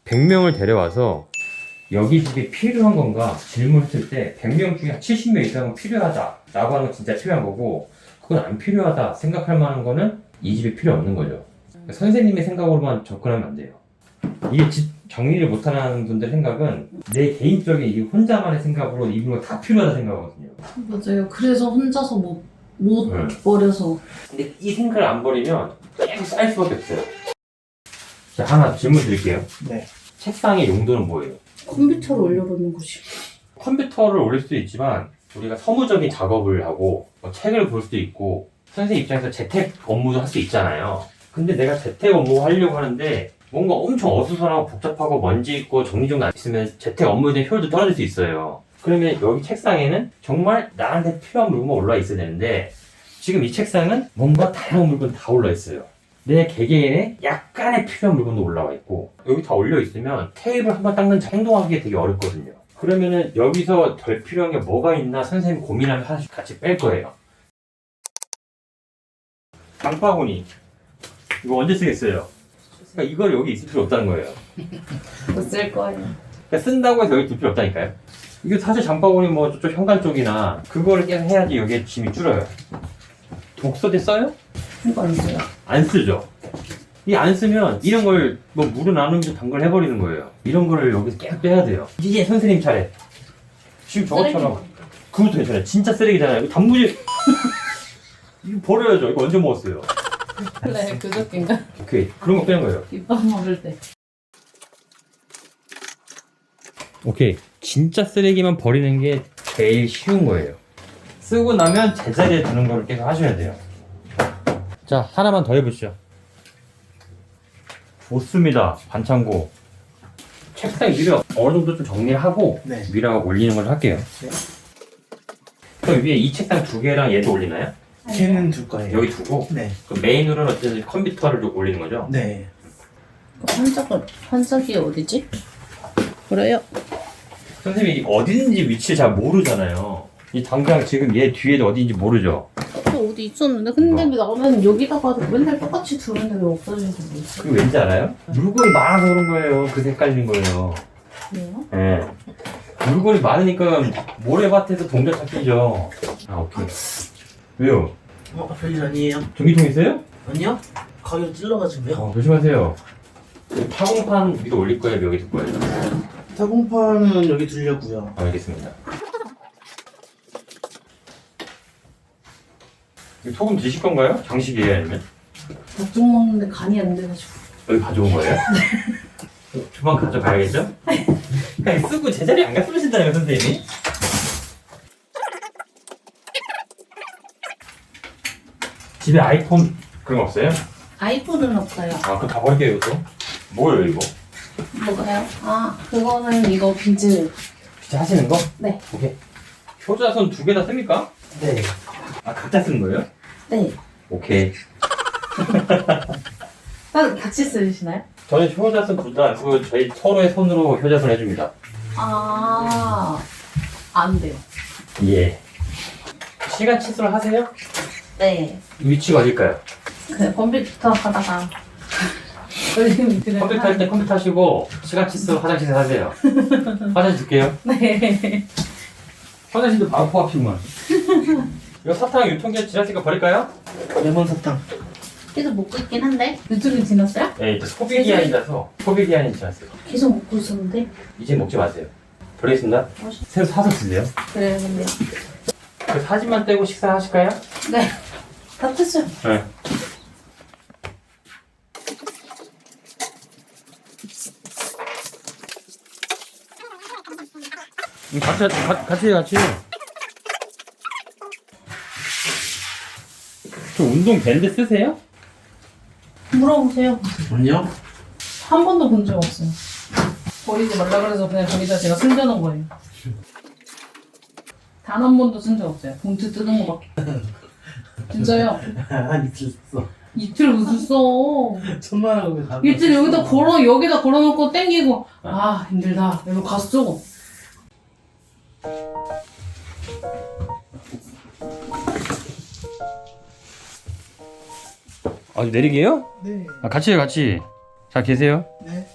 (100명을) 데려와서 여기 집이 필요한 건가 질문했을 때 100명 중에 70명 이상은 필요하다 라고 하는 건 진짜 필요한 거고, 그건 안 필요하다 생각할 만한 거는 이 집이 필요 없는 거죠. 선생님의 생각으로만 접근하면 안 돼요. 이게 집 정리를 못하는 분들 생각은 내 개인적인 이 혼자만의 생각으로 이 물건 다 필요하다 생각하거든요. 맞아요. 그래서 혼자서 못 버려서. 근데 이 생각을 안 버리면 계속 쌓일 수밖에 없어요. 자, 하나 질문 드릴게요. 네. 책상의 용도는 뭐예요? 컴퓨터를 올려놓는 곳이. 컴퓨터를 올릴 수도 있지만 우리가 서무적인 작업을 하고 뭐 책을 볼 수도 있고, 선생님 입장에서 재택 업무도 할 수 있잖아요. 근데 내가 재택 업무 하려고 하는데 뭔가 엄청 어수선하고 복잡하고 먼지 있고 정리정돈 안 있으면 재택 업무에 대한 효율도 떨어질 수 있어요. 그러면 여기 책상에는 정말 나한테 필요한 물건만 올라와 있어야 되는데, 지금 이 책상은 뭔가 다양한 물건이 다 올라와 있어요. 내 개개인의 약간의 필요한 물건도 올라와 있고, 여기 다 올려 있으면 테이블 한번 닦는 행동하기 되게 어렵거든요. 그러면은 여기서 덜 필요한 게 뭐가 있나 선생님 고민하면 하나씩 같이 뺄 거예요. 장바구니 이거 언제 쓰겠어요? 그러니까 이걸 여기 있을 필요 없다는 거예요. 못 쓸 거예요. 그러니까 쓴다고 해서 여기 둘 필요 없다니까요. 이게 사실 장바구니 뭐 저쪽 현관 쪽이나 그거를 계속 해야지 여기에 짐이 줄어요. 독서대 써요? 이거 안 써요. 안 쓰죠. 이 안 쓰면 이런 걸 뭐 물에 나누면서 당근해버리는 거예요. 이런 거를 여기서 계속 빼야 돼요. 이제 선생님 차례. 지금 저것처럼 그것도 괜찮아요. 진짜 쓰레기잖아요. 이거 단무지 이거 버려야죠. 이거 언제 먹었어요? 네, 그저께인가? 오케이, 그런 거 빼는 거예요. 김밥 먹을 때. 오케이, 진짜 쓰레기만 버리는 게 제일 쉬운 거예요. 쓰고 나면 제자리에 두는 걸 계속 하셔야 돼요. 자, 하나만 더 해보시죠. 좋습니다. 반창고. 책상 위를 어느 정도 좀 정리하고 네. 위라가 올리는 걸 할게요. 네. 그럼 위에 이 책상 두 개랑 얘도 올리나요? 걔는 둘 거예요. 여기 두고? 네. 그럼 메인으로는 어쨌든 컴퓨터를 올리는 거죠? 네. 한석이 어디지? 그래요? 선생님이 어딘지 위치를 잘 모르잖아요. 이 당장 지금 얘 뒤에도 어디인지 모르죠? 또 어디 있었는데? 근데 나는 여기다가 맨날 똑같이 두는데 왜 없어지는지 모르겠어. 그게 왠지 알아요? 물건이 많아서 그런 거예요. 그래서 헷갈리는 거예요. 그래요? 예. 물건이 많으니까 모래밭에서 동전 찾기죠. 아, 오케이. 왜요? 별일 아니에요. 전기통 있어요? 아니요? 가위로 찔러가지고요. 조심하세요. 타공판 위로 올릴 거예요? 여기 둘 거예요? 타공판은 여기 두려고요. 알겠습니다. 소금 드실 건가요? 장식이에요, 아니면? 닭죽 먹는데 간이 안 돼가지고. 여기 가져온 거예요? 주방 가져가야겠죠? 그냥 쓰고 제자리에 안 갔으면 신다니요, 선생님이. 집에 아이폰 그런 거 없어요? 아이폰은 없어요. 아, 그럼 다 버릴게요, 이것도. 뭐예요, 이거? 뭐가요? 아, 그거는 이거 비즈. 진짜 하시는 거? 네. 오케이. 효자손 두 개 다 씁니까? 네. 아, 각자 쓰는 거예요? 네. 오케이. 같이 쓰시나요? 저는 효자손 둘 다 안 쓰고 저희 서로의 손으로 효자손 해줍니다. 아, 안 돼요. 예. 시간 칫솔 하세요? 네. 위치가 어딜까요? 그 컴퓨터 하다가 걸리면 그냥 컴퓨터 할 때 컴퓨터 하시고 시간 칫솔 화장실에서 하세요. 화장실 줄게요. 네. 화장실도 바로 코앞이구만. 이거 사탕 유통기한 지났으니까 버릴까요? 레몬 사탕. 계속 먹고 있긴 한데 유튜브 지났어요? 네, 이제 소비기한이라서 소비기한이 지났어요. 계속 먹고 있었는데 이제 먹지 마세요. 버리겠습니다. 새로 사서 드세요. 그래요 근데 그 사진만 떼고 식사하실까요? 네. 다 됐어요. 네. 같이. 저 운동 밴드 쓰세요? 물어보세요. 아니요? 한 번도 본 적 없어요. 버리지 말라 그래서 그냥 저기다 제가 숨겨놓은 거예요. 단 한 번도 쓴 적 없어요. 봉투 뜯은 거밖에. 진짜요? 한 이틀 썼어. 이틀 무슨 써? 천만하고 왜 다. 이틀 여기다 걸어놓고 땡기고 힘들다. 이러고 갔어. 아, 내리게요? 네. 아, 같이 해요, 같이. 자, 계세요. 네.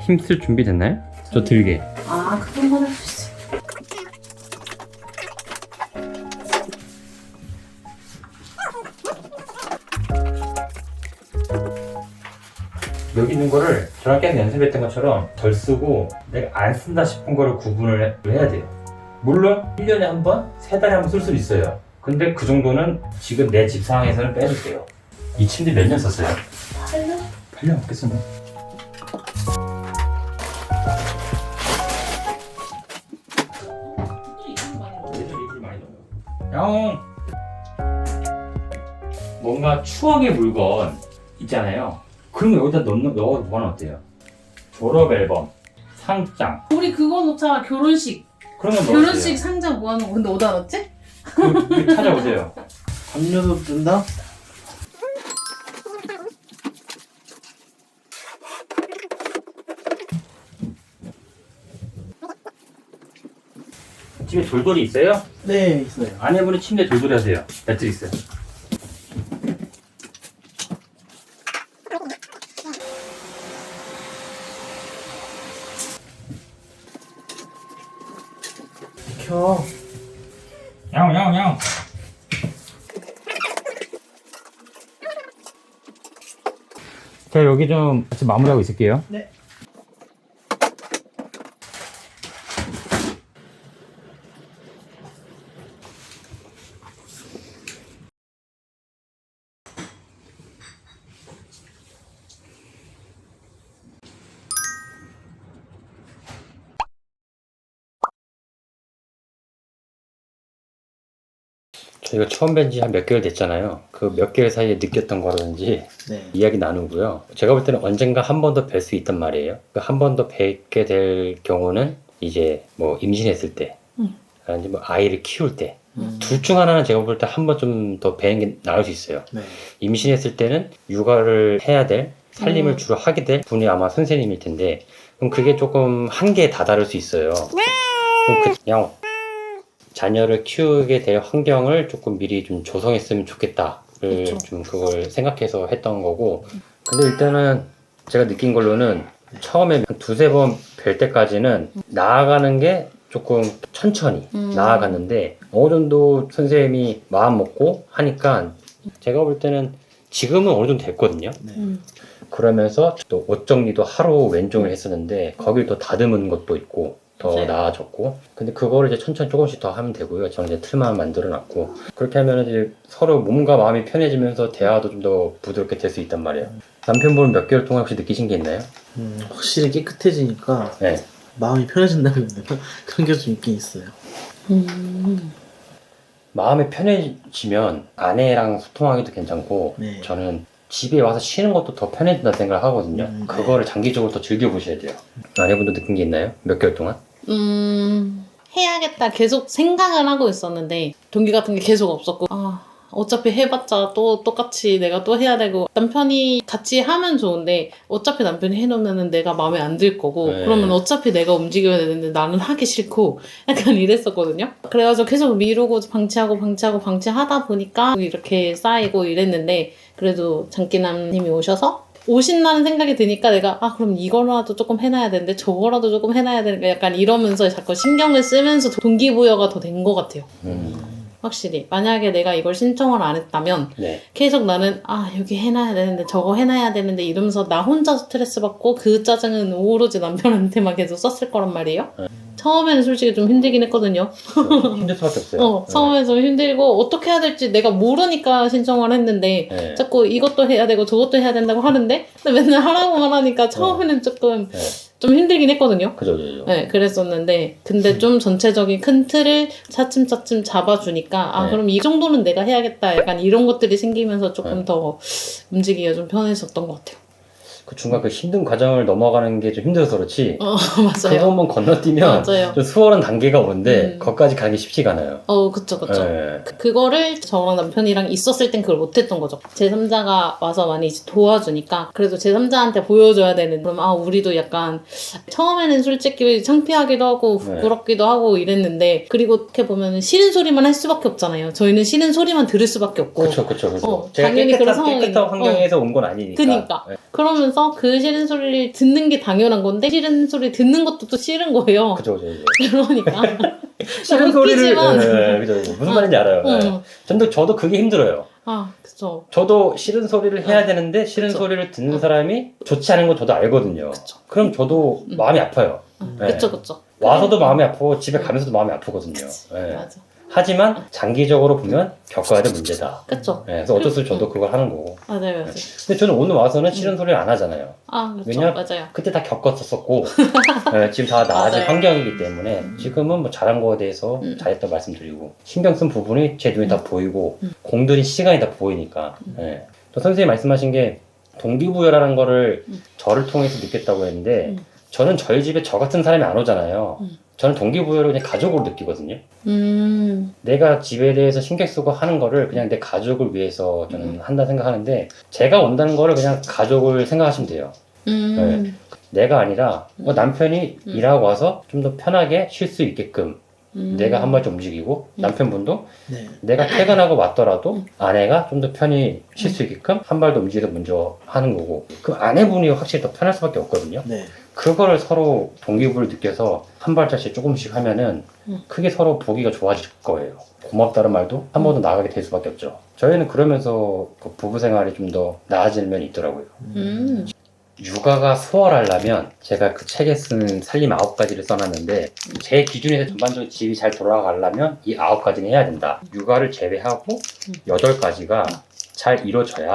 힘쓸 준비 됐나요? 저 들게. 아, 그 정도는 할 수 있어. 여기 있는 거를 저랑 계속 연습했던 것처럼 덜 쓰고 내가 안 쓴다 싶은 거를 구분을 해야 돼요. 물론 1년에 한 번, 3달에 한 번 쓸 수도 있어요. 근데 그 정도는 지금 내 집 상황에서는 빼도 돼요. 이 침대 몇 년 썼어요? 8년? 8년 넘겠었네. 야옹! 뭔가 추억의 물건 있잖아요. 그런 거 여기다 넣어서 보면 어때요? 졸업 앨범, 상장, 우리 그거 놓자. 결혼식. 그런 거 넣어주세요. 결혼식 상장 모아놓은 거. 근데 어디다 넣었지? 그 찾아보세요. 담요도 뜬다? 집에 돌돌이 있어요? 네, 있어요. 아내분은 침대 돌돌이 하세요. 매트릭스. 켜. 야옹. 자, 여기 좀 같이 마무리하고 있을게요. 네. 저희가 처음 뵌 지 한 몇 개월 됐잖아요. 그 몇 개월 사이에 느꼈던 거라든지 네. 이야기 나누고요. 제가 볼 때는 언젠가 한 번 더 뵐 수 있단 말이에요. 한 번 더 뵙게 될 경우는 이제 뭐 임신했을 때, 아니면 뭐 아이를 키울 때, 둘 중 하나는 제가 볼 때 한 번 좀 더 뵈는 게 나을 수 있어요. 네. 임신했을 때는 육아를 해야 될, 살림을 주로 하게 될 분이 아마 선생님일 텐데, 그럼 그게 조금 한계에 다다를 수 있어요. 그럼 그냥 자녀를 키우게 될 환경을 조금 미리 좀 조성했으면 좋겠다를 그쵸. 좀 그걸 생각해서 했던 거고. 근데 일단은 제가 느낀 걸로는 처음에 한 두세 번 뵐 때까지는 나아가는 게 조금 천천히 나아갔는데 어느 정도 선생님이 마음 먹고 하니까 제가 볼 때는 지금은 어느 정도 됐거든요. 네. 그러면서 또 옷 정리도 하루 왼종일 했었는데 거길 더 다듬은 것도 있고 더 맞아요. 나아졌고, 근데 그거를 이제 천천히 조금씩 더 하면 되고요. 저는 이제 틀만 만들어 놨고, 그렇게 하면 이제 서로 몸과 마음이 편해지면서 대화도 좀 더 부드럽게 될 수 있단 말이에요. 남편분은 몇 개월 동안 혹시 느끼신 게 있나요? 확실히 깨끗해지니까 네. 마음이 편해진다고 해야 되나? 그런 게 좀 있긴 있어요. 마음이 편해지면 아내랑 소통하기도 괜찮고, 네. 저는 집에 와서 쉬는 것도 더 편해진다는 생각을 하거든요. 네. 그거를 장기적으로 더 즐겨보셔야 돼요. 아내분도 느낀 게 있나요? 몇 개월 동안? 해야겠다 계속 생각을 하고 있었는데 동기 같은 게 계속 없었고 어차피 해봤자 또 똑같이 내가 또 해야 되고 남편이 같이 하면 좋은데 어차피 남편이 해놓으면 내가 마음에 안 들 거고 네. 그러면 어차피 내가 움직여야 되는데 나는 하기 싫고 약간 이랬었거든요. 그래가지고 계속 미루고 방치하다 보니까 이렇게 쌓이고 이랬는데 그래도 장기남님이 오셔서 오신다는 생각이 드니까 내가 그럼 이거라도 조금 해놔야 되는데 저거라도 조금 해놔야 되는데 약간 이러면서 자꾸 신경을 쓰면서 동기부여가 더 된 것 같아요. 확실히 만약에 내가 이걸 신청을 안 했다면 네. 계속 나는 여기 해놔야 되는데 저거 해놔야 되는데 이러면서 나 혼자 스트레스 받고 그 짜증은 오로지 남편한테만 계속 썼을 거란 말이에요. 처음에는 솔직히 좀 힘들긴 했거든요. 힘들 수밖에 없어요. 처음에 좀 힘들고 어떻게 해야 될지 내가 모르니까 신청을 했는데 네. 자꾸 이것도 해야 되고 저것도 해야 된다고 하는데 근데 맨날 하라고만 하니까 처음에는 조금 네. 좀 힘들긴 했거든요. 그죠. 네, 그랬었는데 근데 좀 전체적인 큰 틀을 차츰차츰 잡아주니까 네. 그럼 이 정도는 내가 해야겠다 약간 이런 것들이 생기면서 조금 네. 더 움직이기가 좀 편해졌던 것 같아요. 그 중간 그 힘든 과정을 넘어가는 게 좀 힘들어서 그렇지. 맞아요. 그것만 건너뛰면 맞아요. 좀 수월한 단계가 오는데, 음. 거기까지 가기 쉽지가 않아요. 그쵸. 예. 그거를 저랑 남편이랑 있었을 땐 그걸 못했던 거죠. 제3자가 와서 많이 이제 도와주니까 그래도 제3자한테 보여줘야 되는 그럼 우리도 약간 처음에는 솔직히 창피하기도 하고 부끄럽기도 하고 이랬는데 그리고 어떻게 보면 싫은 소리만 할 수밖에 없잖아요. 저희는 싫은 소리만 들을 수밖에 없고 그쵸. 제가 당연히 그런 상황이 깨끗한 환경에서 온 건 아니니까. 그니까. 예. 그러면서 그 싫은 소리를 듣는 게 당연한 건데 싫은 소리 듣는 것도 또 싫은 거예요. 그죠. 그러니까 싫은 소리를, 웃기지만. 그죠. 무슨 말인지 알아요. 예. 저도 그게 힘들어요. 그쵸. 저도 싫은 소리를 해야 되는데 싫은 그쵸. 소리를 듣는 사람이 좋지 않은 건 저도 알거든요. 그쵸. 그럼 저도 마음이 아파요. 네. 그쵸. 와서도 마음이 아프고 집에 가면서도 마음이 아프거든요. 예. 맞아. 하지만 장기적으로 보면 겪어야 될 문제다. 그쵸. 예, 그래서 어쩔 수 없이 저도 그걸 하는 거고. 맞아요. 근데 저는 오늘 와서는 싫은 소리를 안 하잖아요. 그쵸. 왜냐면 맞아요. 그때 다 겪었었고 예, 지금 다 나아진 맞아요. 환경이기 때문에 지금은 뭐 잘한 거에 대해서 잘했다 말씀드리고 신경 쓴 부분이 제 눈에 다 보이고 공들인 시간이 다 보이니까 예. 또 선생님이 말씀하신 게 동기부여라는 거를 저를 통해서 느꼈다고 했는데 저는 저희 집에 저 같은 사람이 안 오잖아요. 저는 동기부여를 그냥 가족으로 느끼거든요. 내가 집에 대해서 신경 쓰고 하는 거를 그냥 내 가족을 위해서 저는 한다 생각하는데 제가 온다는 거를 그냥 가족을 생각하시면 돼요. 네. 내가 아니라 남편이 일하고 와서 좀 더 편하게 쉴 수 있게끔 내가 한 발 좀 움직이고 남편분도 네. 내가 퇴근하고 왔더라도 아내가 좀 더 편히 쉴 수 있게끔 한 발 더 움직여서 먼저 하는 거고 그 아내분이 확실히 더 편할 수밖에 없거든요. 네. 그거를 서로 동기부여를 느껴서 한 발짝씩 조금씩 하면은 크게 서로 보기가 좋아질 거예요. 고맙다는 말도 한 번 더 나아가게 될 수밖에 없죠. 저희는 그러면서 그 부부 생활이 좀 더 나아지는 면이 있더라고요. 육아가 수월하려면 제가 그 책에 쓴 살림 9가지를 써놨는데 제 기준에서 전반적으로 집이 잘 돌아가려면 이 9가지는 해야 된다. 육아를 제외하고 8가지가 잘 이루어져야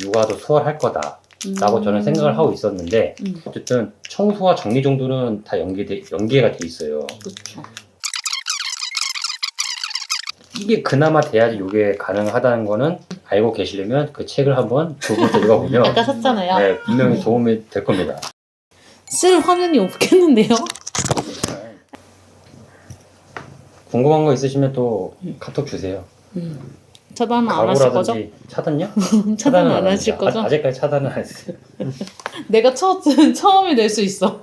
육아도 수월할 거다. 라고 저는 생각을 하고 있었는데 어쨌든 청소와 정리 정도는 다 연계가 돼 있어요. 그쵸. 이게 그나마 돼야지 이게 가능하다는 거는 알고 계시려면 그 책을 한번 두 번째 읽어보면 아까 샀잖아요. 네, 분명히 도움이 될 겁니다. 쓸 화면이 없겠는데요? 궁금한 거 있으시면 또 카톡 주세요. 차단 안 하실 거죠? 가구라든지 차단요? 차단 안 합니다. 하실 거죠? 아직까지 차단은 안 했어요. 내가 처음에 낼 수 있어.